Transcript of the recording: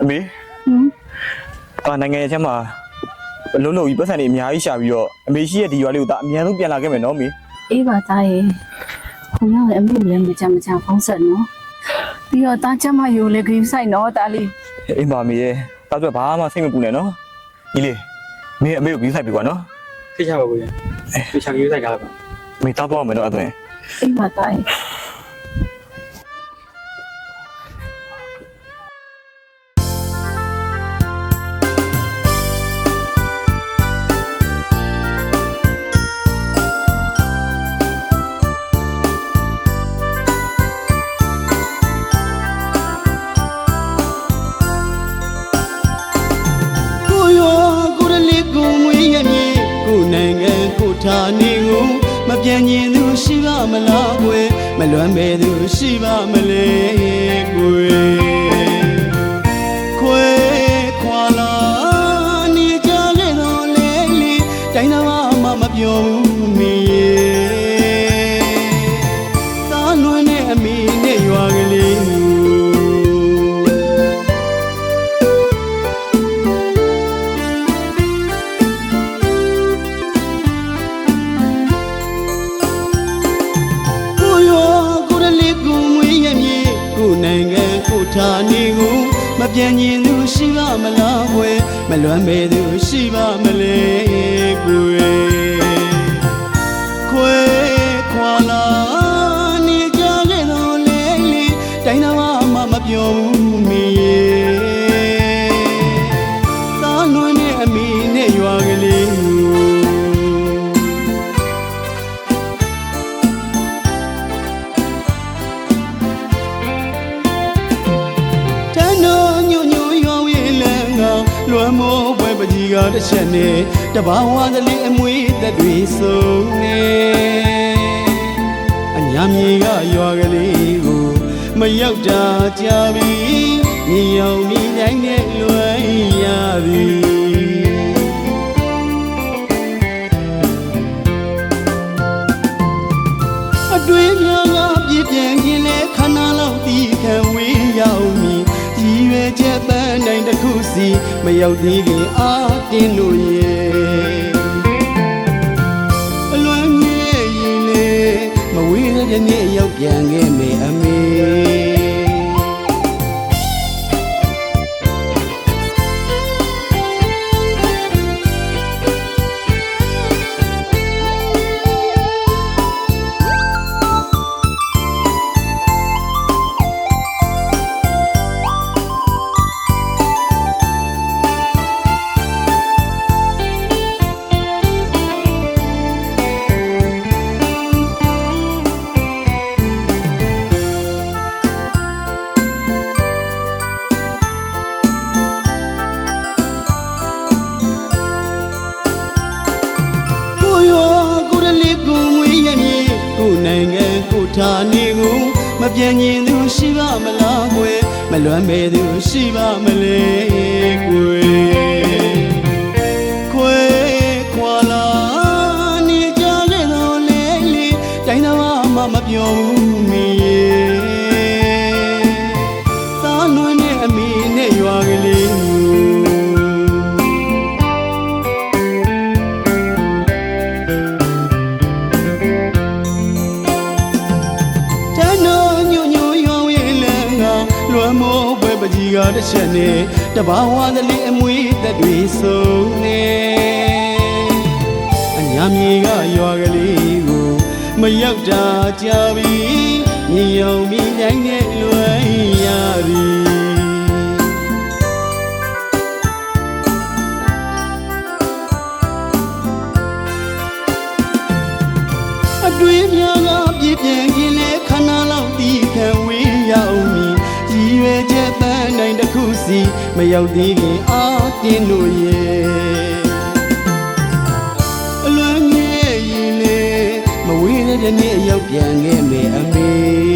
မေနိုင်ငံရဲ့ချက်မှာလုံးလုံးကြီးပတ်စံတွေအများကြီးရှာပြီးတော့အမေရှိရဲ့ဒီရွာလေးကိုဒါအမြန်ဆုံးပြန်လာခဲ့မယ်နော်မေ အေးပါသားရဲ့ခုနကအမေလည်းမကြမ်းဖုံးဆက်နော်ပြီးတော့တားချက်မယူလေဂိမ်းဆိုင်နော်တားလေး အိမ်ပါမေရဲ့တောက်တော့ဘာမှစိတ်မပူနဲ့နော်ဒီလေမေအမေကိုပြီးဆိုင်ပြီကွာနော် သိချပါဘူးရသိချကြီးဆိုင်ကားပါ မေတောက်တော့မယ်နော်အဲ့ဒါ အေးပါသားရဲ့ ဌာနေကိုမပြန်ကျင်သူရှိပါမလားကွယ်မလွမ်းမဲ့သူရှိပါမလဲကွယ်ခွဲခွာလာနေကြလေတော့လေလေတိုင်းသားမှမပြောဘူးမင်းရဲ့သားလွန်းတဲ့အမိနဲ့ရွာကလေးဌာနေကိုမပြန်ကျင်သူရှိပါမလားကွယ်မလွမ်းမဲ့သူရှိပါမလဲကွယ်ခွဲခွာလာနေကြလေတော့လေလေတိုင်းသားမှမပြောဘူးမင်းရဲ့သားလွန်းတဲ့အမိနဲ့ရွာကလေးလွမ်းမိုးပွဲပကြီးကတစ်ချက်နဲ့တဘာဝသလေးအမွေသက်တွေဆုံးနေအညာမြေကရွာကလေးကိုမရောက်တာကြပြီမြေရောင်မြေတိုင်းနဲ့လွမ်းရပြီအတွေ့များကပြည့်ပြန်ရင်လဲခဏလောက်တီးခံဝေးရောက်မည်ရည်ရွယ်ချက်ပန်းတိုင်းတစ်ခုစီမရောက်သေးခင်အားတင်းလို့ရဲ့အလွန်ငယ်ရင်လေမဝေးတဲ့နေ့ရောက်ပြန်ခဲ့မယ်အမေဌာနေကိုမပြန်ကျင်သူရှိပါမလားကွယ်မလွမ်းမဲ့သူရှိပါမလဲကွယ်ခွဲခွာလာနေကြလေတော့လေလေတိုင်းသားမှမပြောဘူးမင်းရဲ့သားလွန်းတဲ့အမိနဲ့ရွာကလေးလွမ်းမိုးပွဲပကြီးကတစ်ချက်နဲ့တဘာဝသလေးအမွေသက်တွေဆုံးနေအညာမြေကရွာကလေးကိုမရောက်တာကြပြီမြေရောင်မြေတိုင်းနဲ့လွမ်းရပြီအတွေ့များကပြည့်ပြန်ရင်လဲခဏလောက်တီးခံဝေးရောက်မည်ရည်ရွယ်ချက်ပန်းတိုင်းတစ်ခုစီမရောက်သေးခင်အားတင်းလို့ရဲ့အလွန်ငယ်ရင်လေမဝေးတဲ့နေ့ရောက်ပြန်ခဲ့မယ်အမေ